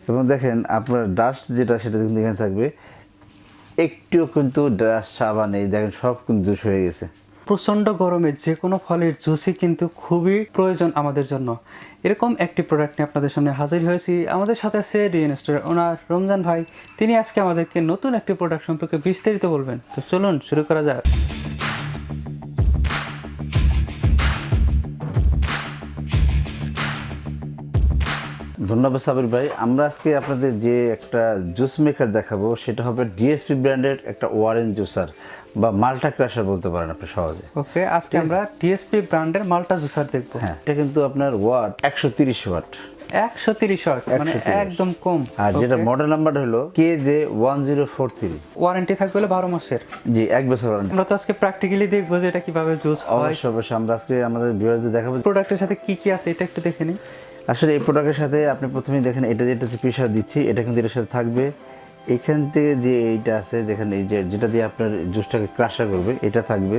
এবং দেখেন আপনার ডাস্ট যেটা সেটা কিন্তু এখানে থাকবে, একটুও কিন্তু ডাস্ট সাবান নেই, দেখেন সব কিন্তু জুস হয়ে গেছে। প্রচণ্ড গরমে যে কোনো ফলের জুসই কিন্তু খুবই প্রয়োজন আমাদের জন্য। এরকম একটি প্রোডাক্ট নিয়ে আপনাদের সামনে হাজির হয়েছি। আমাদের সাথে আছে ডিএন স্টোরের ওনার রমজান ভাই। তিনি আজকে আমাদেরকে নতুন একটি প্রোডাক্ট সম্পর্কে বিস্তারিত বলবেন। তো চলুন শুরু করা যাক। ধন্যবাদ সাবির ভাই। আমরা আজকে আপনাদের যে একটা জুস মেকার দেখাবো সেটা হবে ডিএসপি ব্র্যান্ডের একটা ওয়ারেন জুসার বা মাল্টা ক্রাশার বলতে পারেন আপনি সহজে। ওকে, আজকে আমরা ডিএসপি ব্র্যান্ডের মাল্টা জুসার দেখবো। হ্যাঁ, এটা কিন্তু আপনার ওয়াট 130 ওয়াট, 130 ওয়াট, মানে একদম কম। আর যেটা মডেল নাম্বারটা হলো KJ1043। ওয়ারেন্টি থাকবে হলো 12 মাসের। জি, 1 বছর ওয়ারেন্টি। আমরা তো আজকে প্র্যাকটিক্যালি দেখবো যে এটা কিভাবে জুস হয়। অবশ্যই আমরা আজকে আমাদের ভিউয়ারদের দেখাবো প্রোডাক্টের সাথে কি কি আছে এটা একটু দেখে নিই। আসলে এই প্রোডাক্টের সাথে আপনি প্রথমেই দেখেন এটা যেটা প্রেসার দিচ্ছি এটা কিন্তু এর সাথে থাকবে। এখান থেকে যে এইটা আছে দেখেন, এই যেটা দিয়ে আপনার জুসটাকে ক্রাশার করবে এটা থাকবে,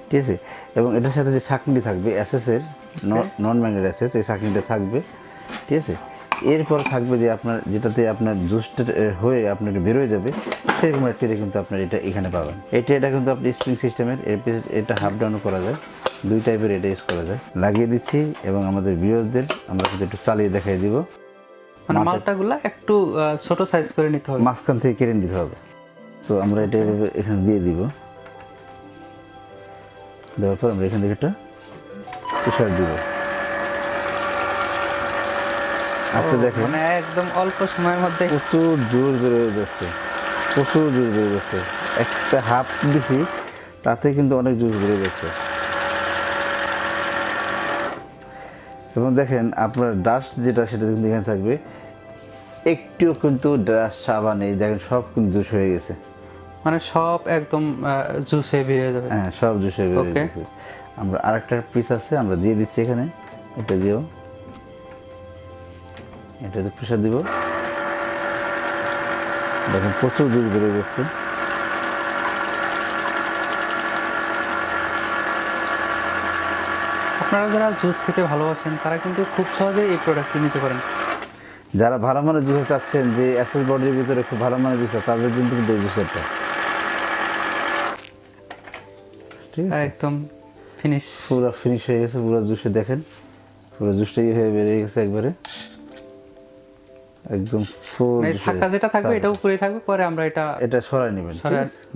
ঠিক আছে। এবং এটার সাথে যে ছাঁকনি থাকবে এসএসের নন ম্যাগনেট এসএস, এই ছাঁকনিটা থাকবে, ঠিক আছে। এরপর থাকবে যে আপনার যেটাতে আপনার জুসটা হয়ে আপনার বেরোয় যাবে সেরকম একটা কিন্তু আপনার এটা এখানে পাবেন। এটা কিন্তু আপনি স্প্রিং সিস্টেমের, এটা হাফ ডাউনও করা যায়, দুই টাইপের এটা ইউজ করা যায়। লাগিয়ে দিচ্ছি এবং আমাদের ভিউয়ারদের আমরা কিন্তু একটু চালিয়ে দেখাই দিব। মানে মালটাগুলো একটু ছোট সাইজ করে নিতে হবে, মাঝখান থেকে কেটে নিতে হবে। তো আমরা এটা এভাবে এখানে দিয়ে দিব, দেওয়ার পর আমরা এখান থেকে একটা প্রেসার দিব। আপনি দেখেন মানে একদম অল্প সময়ের মধ্যে প্রচুর জোর বেরোয় যাচ্ছে, প্রচুর জোর বেরোয় যাচ্ছে। একটা হাফ দিছি তাতে কিন্তু অনেক জোর বেরোয় যাচ্ছে। এবং দেখেন আপনার ডাস্ট যেটা সেটা কিন্তু এখানে থাকবে, একটুও কিন্তু ডাস্ট সাবান নেই, দেখেন সব কিন্তু জুস হয়ে গেছে। মানে সব একদম জুস হয়ে বেরিয়ে যাবে। হ্যাঁ, সব জুস হয়ে বেরিয়ে গেছে। আমরা আরেকটা পিস আছে আমরা দিয়ে দিচ্ছি এখানে, এটা দিও, এটাতে প্রেসার দিব, দেখেন প্রচুর জুস বেরিয়ে যাচ্ছে। আপনারা যারা জুস খেতে ভালোবাসেন তারা কিন্তু খুব সহজেই এই প্রোডাক্টটি নিতে পারেন। যারা ভালো মানের জুস চাচ্ছেন, যে এসএস বডির ভিতরে খুব ভালো মানের জুস, তাদের কিন্তু এই জুসারটা ঠিক আছে, একদম ফিনিশ, পুরো ফিনিশ হয়ে গেছে। পুরো জুসে দেখেন পুরো জুসটাই হয়ে বেরিয়ে গেছে একবারে, একদম ফুল। ছাকা যেটা থাকবে এটা উপরে থাকবে, পরে আমরা এটা সরাই নেবেন,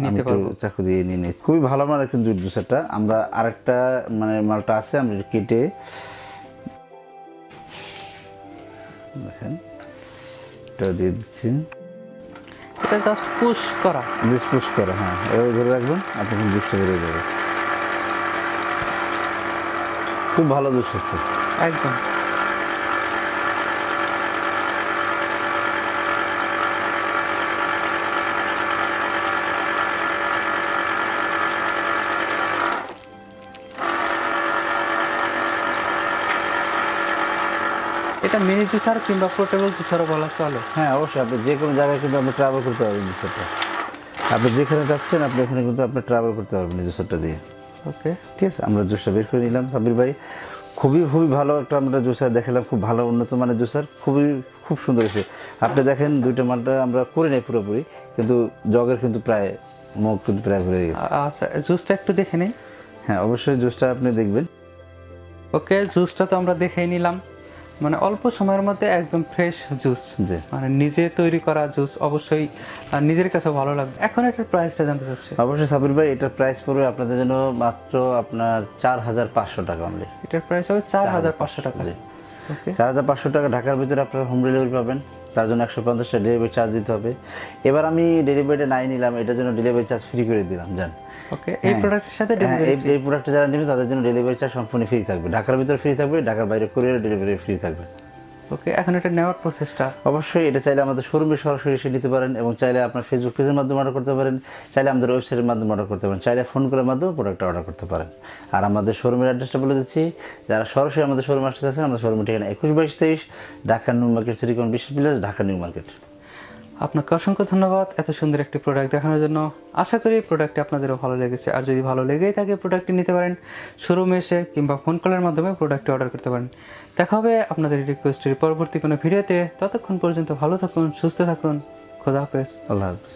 নিতে পারবো। চাকু দিয়ে নিয়ে নিই। খুবই ভালো মানের কিন্তু জুসারটা। আমরা আরেকটা মানে মালটা আছে, আমরা কেটে দেখেন এটা দিয়ে দিচ্ছি। এটা জাস্ট পুশ করা, পুশ করা। হ্যাঁ, এভাবে ধরে রাখবেন, আপনি জুসটা বেরিয়ে যাবে। খুব ভালো জুস হচ্ছে একদম। এটা মিনি জুসার কিংবা পোর্টেবল জুসারও বলা চলে। হ্যাঁ, অবশ্যই আপনি যে কোনো জায়গায় কিন্তু আপনি ট্রাভেল করতে পারবেন জুসারটা। আপনি যেখানে যাচ্ছেন আপনি ওখানে কিন্তু আপনি ট্রাভেল করতে পারবেন এই জুসারটা দিয়ে। ওকে, ঠিক আছে, আমরা জুসটা বের করে নিলাম। সাবির ভাই খুবই ভালো একটা আমরা জুসার দেখালাম, খুব ভালো উন্নত মানের জুসার, খুব সুন্দর হয়েছে। আপনি দেখেন দুইটা মালটা আমরা করে নেই পুরোপুরি, কিন্তু জগের কিন্তু প্রায় মুখ কিন্তু প্রায় ভরে গেছে। আচ্ছা, জুসটা একটু দেখে নিই। হ্যাঁ, অবশ্যই জুসটা আপনি দেখবেন। ওকে, জুসটা তো আমরা দেখেই নিলাম, মানে অল্প সময়ের মধ্যে একদম ফ্রেশ জুস, মানে নিজে তৈরি করা জুস, অবশ্যই নিজের কাছে ভালো লাগবে। এখন এটার প্রাইসটা জানতে চাচ্ছি। অবশ্যই সাবির ভাই, এটার প্রাইস পড়বে আপনাদের জন্য মাত্র আপনার 4500 টাকা অনলি। এটার প্রাইস হবে 4500 টাকা। 4500 টাকা। ঢাকার ভিতরে আপনারা হোম ডেলিভারি পাবেন, তার জন্য 150 টাকা ডেলিভারি চার্জ দিতে হবে। এবার আমি ডেলিভারিটা নাই নিলাম, এটার জন্য ডেলিভারি চার্জ ফ্রি করে দিলাম। জান ওকে, এই প্রোডাক্টের সাথে এই প্রোডাক্টটা যারা নেবে তাদের জন্য ডেলিভারি চার্জ সম্পূর্ণ ফ্রি থাকবে। ঢাকার ভিতরে ফ্রি থাকবে, ঢাকার বাইরে কুরিয়ার ডেলিভারি ফ্রি থাকবে। ওকে, এখন এটা নেওয়ার প্রসেসটা অবশ্যই এটা চাইলে আমাদের শোরুমে সরাসরি এসে নিতে পারেন, এবং চাইলে আপনার ফেসবুক পেজের মাধ্যমে অর্ডার করতে পারেন, চাইলে আমাদের ওয়েবসাইটের মাধ্যমে অর্ডার করতে পারেন, চাইলে ফোন কলের মাধ্যমে প্রোডাক্টটা অর্ডার করতে পারেন। আর আমাদের শোরুমের অ্যাড্রেসটা বলে দিচ্ছি, যারা সরাসরি আমাদের শোরুমে আসতে চাচ্ছেন, আমাদের শোরুমের ঠিকানা 21 22 23 ঢাকা নিউ মার্কেট, সিটিকন 20 ভিলেজ, ঢাকা নিউ মার্কেট। আপনাকে অসংখ্য ধন্যবাদ এত সুন্দর একটি প্রোডাক্ট দেখানোর জন্য। আশা করি প্রোডাক্টটি আপনাদেরও ভালো লেগেছে। আর যদি ভালো লেগেই থাকে প্রোডাক্টটি নিতে পারেন, শোরুমে এসে কিংবা ফোন কলের মাধ্যমে প্রোডাক্টটি অর্ডার করতে পারেন। দেখা হবে আপনাদের রিকোয়েস্টের পরবর্তী কোনো ভিডিওতে। ততক্ষণ পর্যন্ত ভালো থাকুন, সুস্থ থাকুন। খোদা হাফেজ। আল্লাহ হাফেজ।